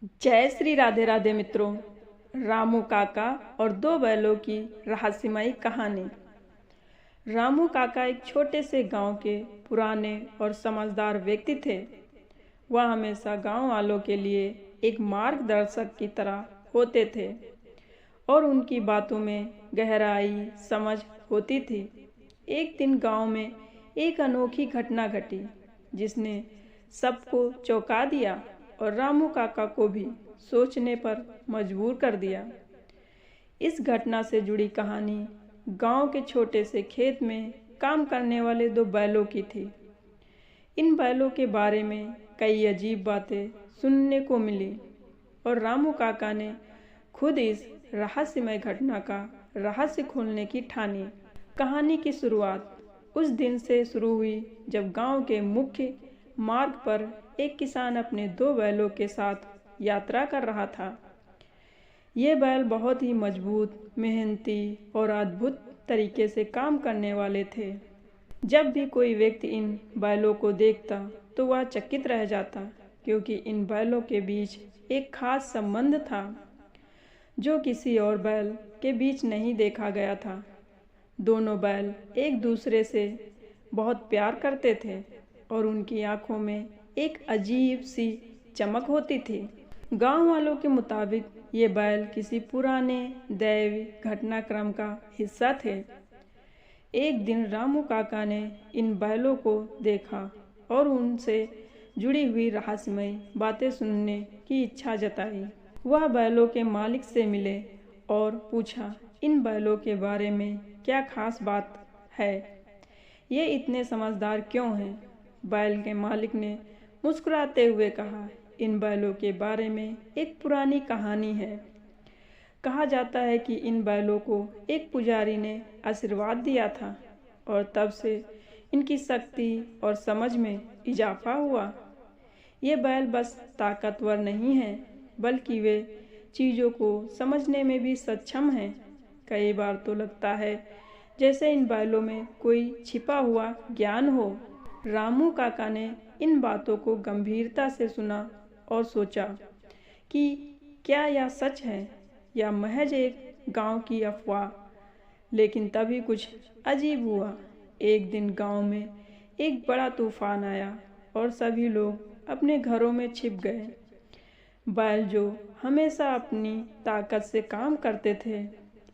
जय श्री राधे राधे मित्रों। रामू काका और दो बैलों की रहस्यमयी कहानी। रामू काका एक छोटे से गांव के पुराने और समझदार व्यक्ति थे। वह हमेशा गांव वालों के लिए एक मार्गदर्शक की तरह होते थे और उनकी बातों में गहराई समझ होती थी। एक दिन गांव में एक अनोखी घटना घटी जिसने सबको चौंका दिया और रामू काका को भी सोचने पर मजबूर कर दिया। इस घटना से जुड़ी कहानी गांव के छोटे से खेत में काम करने वाले दो बैलों की थी। इन बैलों के बारे में कई अजीब बातें सुनने को मिली और रामू काका ने खुद इस रहस्यमय घटना का रहस्य खोलने की ठानी। कहानी की शुरुआत उस दिन से शुरू हुई जब गांव के मुख्य मार्ग पर एक किसान अपने दो बैलों के साथ यात्रा कर रहा था। ये बैल बहुत ही मजबूत, मेहनती और अद्भुत तरीके से काम करने वाले थे। जब भी कोई व्यक्ति इन बैलों को देखता तो वह चकित रह जाता, क्योंकि इन बैलों के बीच एक खास संबंध था जो किसी और बैल के बीच नहीं देखा गया था। दोनों बैल एक दूसरे से बहुत प्यार करते थे और उनकी आंखों में एक अजीब सी चमक होती थी। गांव वालों के मुताबिक ये बैल किसी पुराने दैवी घटनाक्रम का हिस्सा थे। एक दिन रामू काका ने इन बैलों को देखा और उनसे जुड़ी हुई रहस्यमय बातें सुनने की इच्छा जताई। वह बैलों के मालिक से मिले और पूछा, इन बैलों के बारे में क्या खास बात है? ये इतने समझदार क्यों हैं? बैल के मालिक ने मुस्कुराते हुए कहा, इन बैलों के बारे में एक पुरानी कहानी है। कहा जाता है कि इन बैलों को एक पुजारी ने आशीर्वाद दिया था और तब से इनकी शक्ति और समझ में इजाफा हुआ। ये बैल बस ताकतवर नहीं हैं, बल्कि वे चीज़ों को समझने में भी सक्षम हैं। कई बार तो लगता है जैसे इन बैलों में कोई छिपा हुआ ज्ञान हो। रामू काका ने इन बातों को गंभीरता से सुना और सोचा कि क्या यह सच है या महज एक गांव की अफवाह। लेकिन तभी कुछ अजीब हुआ। एक दिन गांव में एक बड़ा तूफान आया और सभी लोग अपने घरों में छिप गए। बैल जो हमेशा अपनी ताकत से काम करते थे,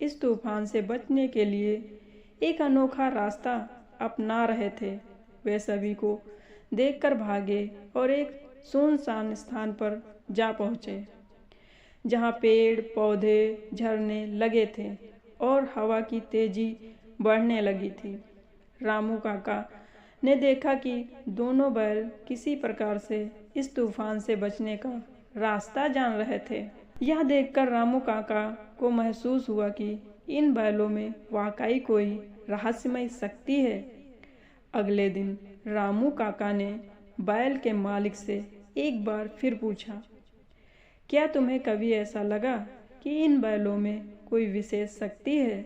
इस तूफान से बचने के लिए एक अनोखा रास्ता अपना रहे थे। वे सभी को देखकर भागे और एक सुनसान स्थान पर जा पहुँचे, जहाँ पेड़ पौधे झरने लगे थे और हवा की तेजी बढ़ने लगी थी। रामू काका ने देखा कि दोनों बैल किसी प्रकार से इस तूफान से बचने का रास्ता जान रहे थे। यह देखकर रामू काका को महसूस हुआ कि इन बैलों में वाकई कोई रहस्यमय शक्ति है। अगले दिन रामू काका ने बैल के मालिक से एक बार फिर पूछा, क्या तुम्हें कभी ऐसा लगा कि इन बैलों में कोई विशेष शक्ति है?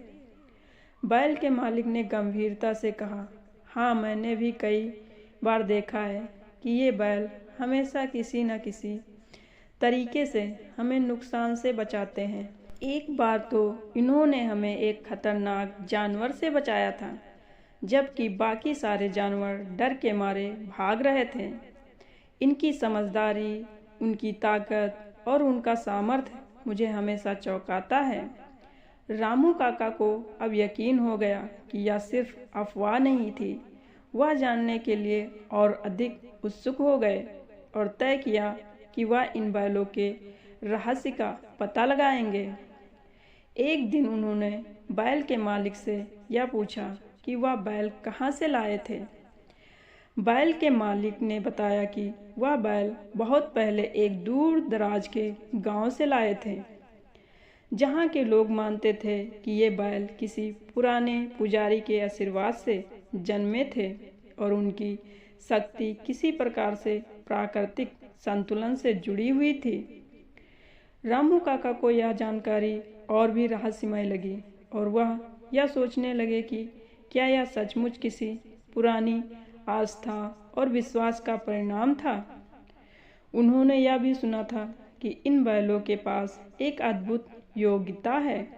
बैल के मालिक ने गंभीरता से कहा, हाँ, मैंने भी कई बार देखा है कि ये बैल हमेशा किसी न किसी तरीके से हमें नुकसान से बचाते हैं। एक बार तो इन्होंने हमें एक खतरनाक जानवर से बचाया था, जबकि बाकी सारे जानवर डर के मारे भाग रहे थे। इनकी समझदारी, उनकी ताकत और उनका सामर्थ्य मुझे हमेशा चौंकाता है। रामू काका को अब यकीन हो गया कि यह सिर्फ अफवाह नहीं थी। वह जानने के लिए और अधिक उत्सुक हो गए और तय किया कि वह इन बैलों के रहस्य का पता लगाएंगे। एक दिन उन्होंने बैल के मालिक से यह पूछा कि वह बैल कहाँ से लाए थे। बैल के मालिक ने बताया कि वह बैल बहुत पहले एक दूर दराज के गांव से लाए थे, जहां के लोग मानते थे कि ये बैल किसी पुराने पुजारी के आशीर्वाद से जन्मे थे और उनकी शक्ति किसी प्रकार से प्राकृतिक संतुलन से जुड़ी हुई थी। रामू काका को यह जानकारी और भी रहस्यमय लगी और वह यह सोचने लगे कि क्या यह सचमुच किसी पुरानी आस्था और विश्वास का परिणाम था। उन्होंने यह भी सुना था कि कि इन बैलों के पास एक अद्भुत योग्यता है।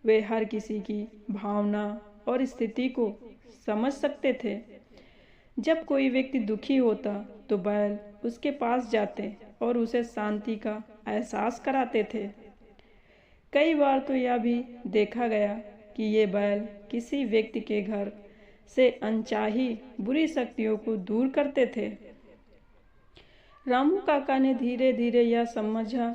वे हर किसी की भावना और स्थिति को समझ सकते थे। जब कोई व्यक्ति दुखी होता तो बैल उसके पास जाते और उसे शांति का एहसास कराते थे। कई बार तो यह भी देखा गया कि ये बैल किसी व्यक्ति के घर से अनचाही बुरी शक्तियों को दूर करते थे। रामू काका ने धीरे धीरे यह समझा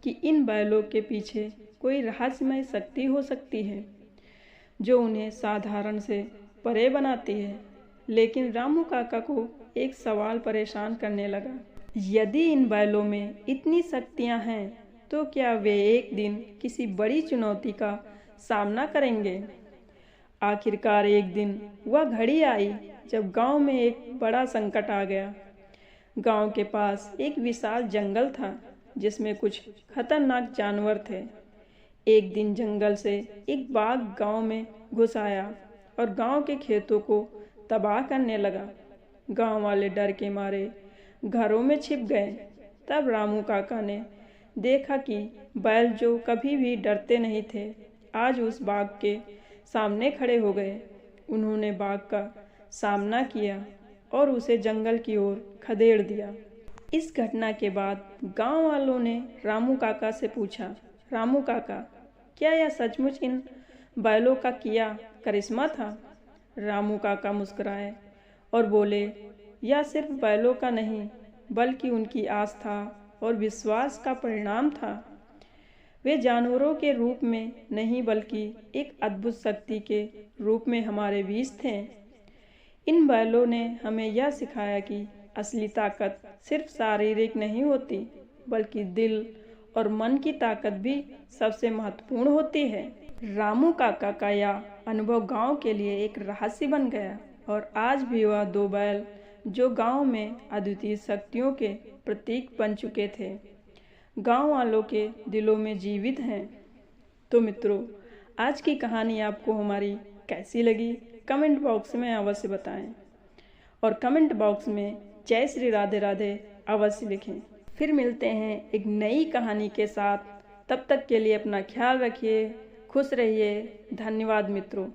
कि इन बैलों के पीछे कोई रहस्यमय शक्ति हो सकती है जो उन्हें साधारण से परे बनाती है। लेकिन रामू काका को एक सवाल परेशान करने लगा। यदि इन बैलों में इतनी शक्तियां हैं तो क्या वे एक दिन किसी बड़ी चुनौती का सामना करेंगे? आखिरकार एक दिन वह घड़ी आई जब गांव में एक बड़ा संकट आ गया। गांव के पास एक विशाल जंगल था जिसमें कुछ खतरनाक जानवर थे। एक दिन जंगल से एक बाघ गांव में घुस आया और गांव के खेतों को तबाह करने लगा। गांव वाले डर के मारे घरों में छिप गए। तब रामू काका ने देखा कि बैल जो कभी भी डरते नहीं थे, आज उस बाघ के सामने खड़े हो गए। उन्होंने बाघ का सामना किया और उसे जंगल की ओर खदेड़ दिया। इस घटना के बाद गांव वालों ने रामू काका से पूछा, रामू काका, क्या यह सचमुच इन बैलों का किया करिश्मा था? रामू काका मुस्कुराए और बोले, यह सिर्फ बैलों का नहीं बल्कि उनकी आस्था और विश्वास का परिणाम था। वे जानवरों के रूप में नहीं बल्कि एक अद्भुत शक्ति के रूप में हमारे बीच थे। इन बैलों ने हमें यह सिखाया कि असली ताकत सिर्फ शारीरिक नहीं होती बल्कि दिल और मन की ताकत भी सबसे महत्वपूर्ण होती है। रामू काका का यह अनुभव गांव के लिए एक रहस्य बन गया और आज भी वह दो बैल जो गांव में अद्वितीय शक्तियों के प्रतीक बन चुके थे, गांव वालों के दिलों में जीवित हैं। तो मित्रों, आज की कहानी आपको हमारी कैसी लगी कमेंट बॉक्स में अवश्य बताएं और कमेंट बॉक्स में जय श्री राधे राधे अवश्य लिखें। फिर मिलते हैं एक नई कहानी के साथ। तब तक के लिए अपना ख्याल रखिए, खुश रहिए। धन्यवाद मित्रों।